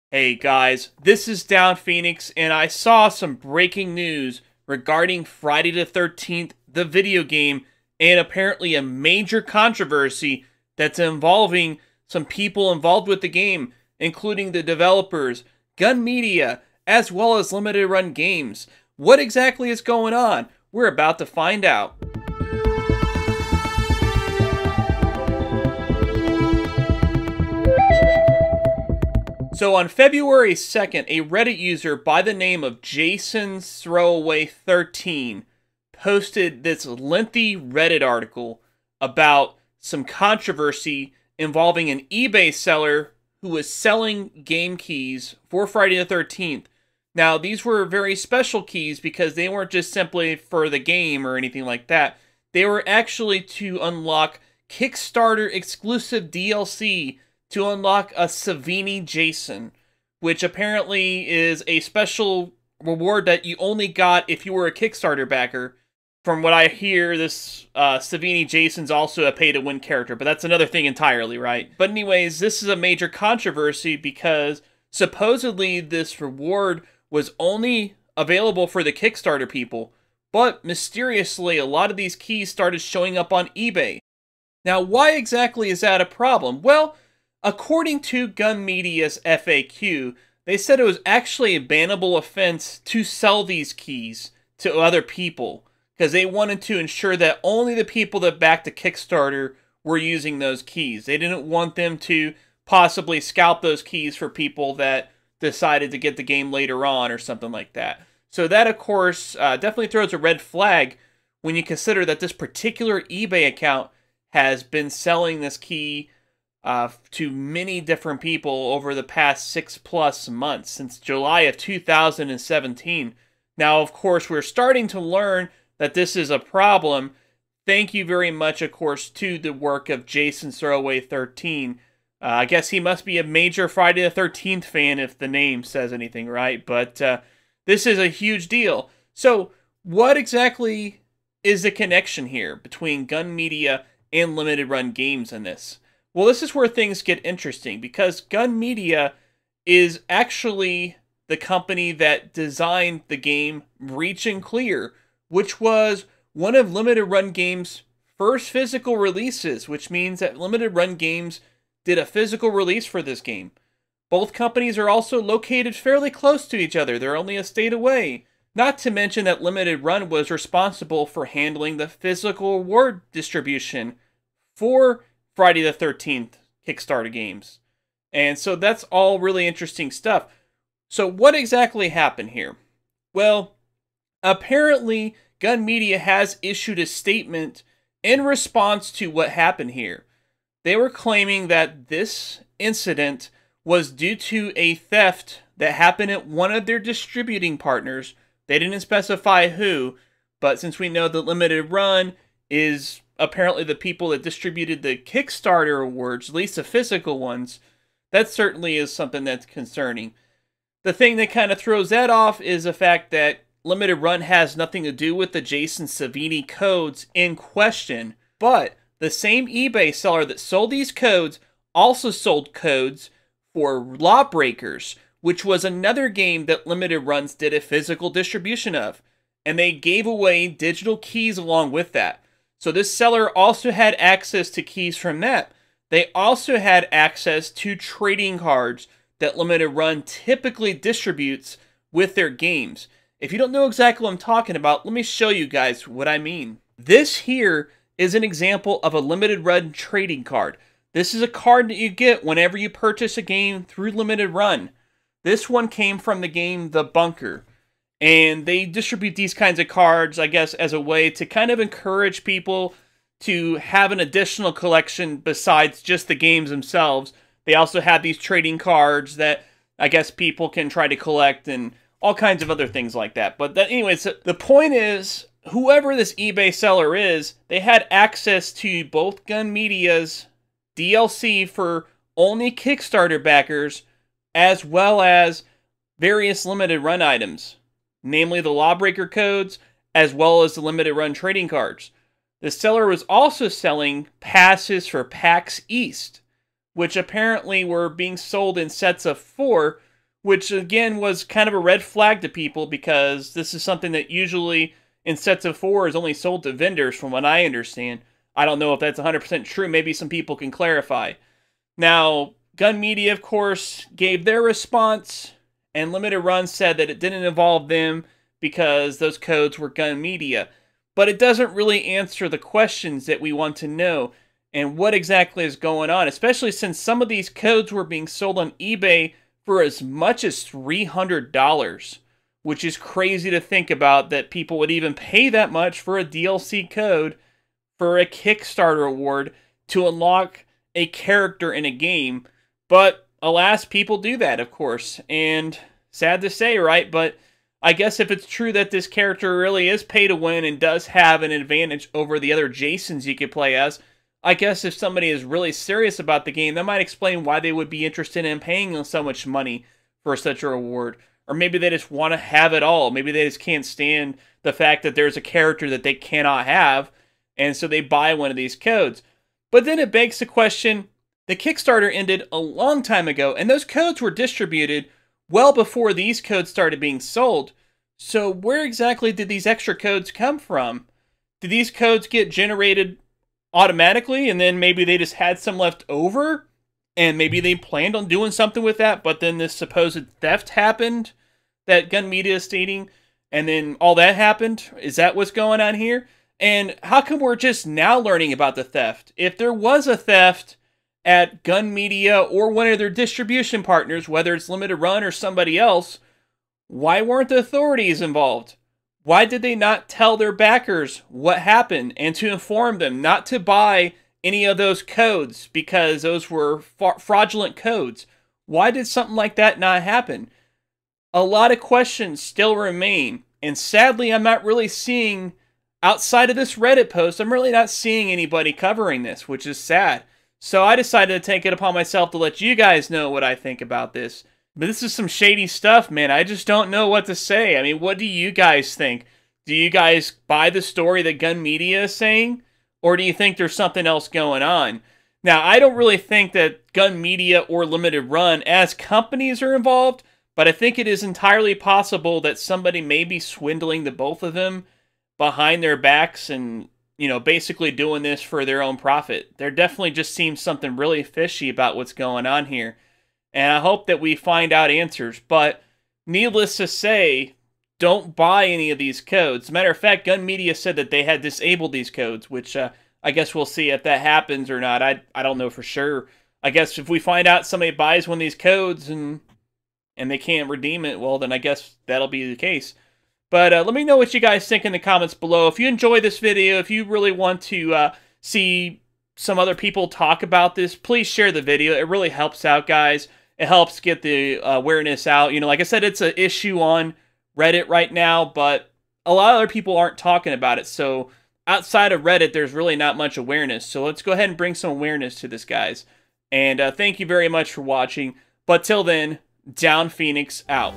Hey guys, this is Downphoenix, and I saw some breaking news regarding Friday the 13th, the video game, and apparently a major controversy that's involving some people involved with the game, including the developers, Gun Media, as well as Limited Run Games. What exactly is going on? We're about to find out. So on February 2nd, a Reddit user by the name of Jason Throwaway 13 posted this lengthy Reddit article about some controversy involving an eBay seller who was selling game keys for Friday the 13th. Now, these were very special keys because they weren't just simply for the game or anything like that. They were actually to unlock Kickstarter exclusive DLC to unlock a Savini Jason, which apparently is a special reward that you only got if you were a Kickstarter backer. From what I hear, this Savini Jason's also a pay-to-win character, but that's another thing entirely, right? But anyways, this is a major controversy because supposedly this reward was only available for the Kickstarter people, but mysteriously a lot of these keys started showing up on eBay. Now, why exactly is that a problem? Well, according to Gun Media's FAQ, they said it was actually a bannable offense to sell these keys to other people because they wanted to ensure that only the people that backed the Kickstarter were using those keys. They didn't want them to possibly scalp those keys for people that decided to get the game later on or something like that. So that, of course, definitely throws a red flag when you consider that this particular eBay account has been selling this key to many different people over the past 6+ months, since July of 2017. Now, of course, we're starting to learn that this is a problem. Thank you very much, of course, to the work of Jason Throwaway 13. I guess he must be a major Friday the 13th fan if the name says anything, right? But this is a huge deal. So, what exactly is the connection here between Gun Media and Limited Run Games in this? Well, this is where things get interesting because Gun Media is actually the company that designed the game Reach and Clear, which was one of Limited Run Games' first physical releases, which means that Limited Run Games did a physical release for this game. Both companies are also located fairly close to each other. They're only a state away. Not to mention that Limited Run was responsible for handling the physical reward distribution for Friday the 13th Kickstarter games. And so that's all really interesting stuff. So what exactly happened here? Well, apparently Gun Media has issued a statement in response to what happened here. They were claiming that this incident was due to a theft that happened at one of their distributing partners. They didn't specify who, but since we know that Limited Run is apparently the people that distributed the Kickstarter awards, at least the physical ones, that certainly is something that's concerning. The thing that kind of throws that off is the fact that Limited Run has nothing to do with the Jason Savini codes in question, but the same eBay seller that sold these codes also sold codes for Lawbreakers, which was another game that Limited Runs did a physical distribution of, and they gave away digital keys along with that. So this seller also had access to keys from that. They also had access to trading cards that Limited Run typically distributes with their games. If you don't know exactly what I'm talking about, let me show you guys what I mean. This here is an example of a Limited Run trading card. This is a card that you get whenever you purchase a game through Limited Run. This one came from the game The Bunker. And they distribute these kinds of cards, I guess, as a way to kind of encourage people to have an additional collection besides just the games themselves. They also have these trading cards that I guess people can try to collect and all kinds of other things like that. But anyways, the point is, whoever this eBay seller is, they had access to both Gun Media's DLC for only Kickstarter backers, as well as various Limited Run items, namely the Lawbreaker codes, as well as the Limited Run trading cards. The seller was also selling passes for PAX East, which apparently were being sold in sets of 4, which again was kind of a red flag to people because this is something that usually in sets of 4 is only sold to vendors from what I understand. I don't know if that's 100% true. Maybe some people can clarify. Now, Gun Media, of course, gave their response, and Limited Run said that it didn't involve them because those codes were Gun Media. But it doesn't really answer the questions that we want to know and what exactly is going on, especially since some of these codes were being sold on eBay for as much as $300, which is crazy to think about that people would even pay that much for a DLC code for a Kickstarter award to unlock a character in a game. But alas, people do that, of course, and sad to say, right? But I guess if it's true that this character really is pay to win and does have an advantage over the other Jasons you could play as, I guess if somebody is really serious about the game, that might explain why they would be interested in paying so much money for such a reward. Or maybe they just want to have it all. Maybe they just can't stand the fact that there's a character that they cannot have, and so they buy one of these codes. But then it begs the question, the Kickstarter ended a long time ago, and those codes were distributed well before these codes started being sold. So where exactly did these extra codes come from? Did these codes get generated automatically, and then maybe they just had some left over, and maybe they planned on doing something with that, but then this supposed theft happened that Gun Media is stating, and then all that happened? Is that what's going on here? And how come we're just now learning about the theft? If there was a theft at Gun Media or one of their distribution partners, whether it's Limited Run or somebody else, why weren't the authorities involved? Why did they not tell their backers what happened and to inform them not to buy any of those codes because those were fraudulent codes? Why did something like that not happen? A lot of questions still remain, and sadly I'm not really seeing, outside of this Reddit post, I'm really not seeing anybody covering this, which is sad. So I decided to take it upon myself to let you guys know what I think about this. But this is some shady stuff, man. I just don't know what to say. I mean, what do you guys think? Do you guys buy the story that Gun Media is saying? Or do you think there's something else going on? Now, I don't really think that Gun Media or Limited Run as companies are involved, but I think it is entirely possible that somebody may be swindling the both of them behind their backs and, you know, basically doing this for their own profit. There definitely just seems something really fishy about what's going on here. And I hope that we find out answers. But needless to say, don't buy any of these codes. As a matter of fact, Gun Media said that they had disabled these codes, which I guess we'll see if that happens or not. I don't know for sure. I guess if we find out somebody buys one of these codes and they can't redeem it, well, then I guess that'll be the case. But let me know what you guys think in the comments below. If you enjoyed this video, if you really want to see some other people talk about this, please share the video. It really helps out, guys. It helps get the awareness out. You know, like I said, it's an issue on Reddit right now, but a lot of other people aren't talking about it. So outside of Reddit, there's really not much awareness. So let's go ahead and bring some awareness to this, guys. And thank you very much for watching. But till then, Downphoenix out.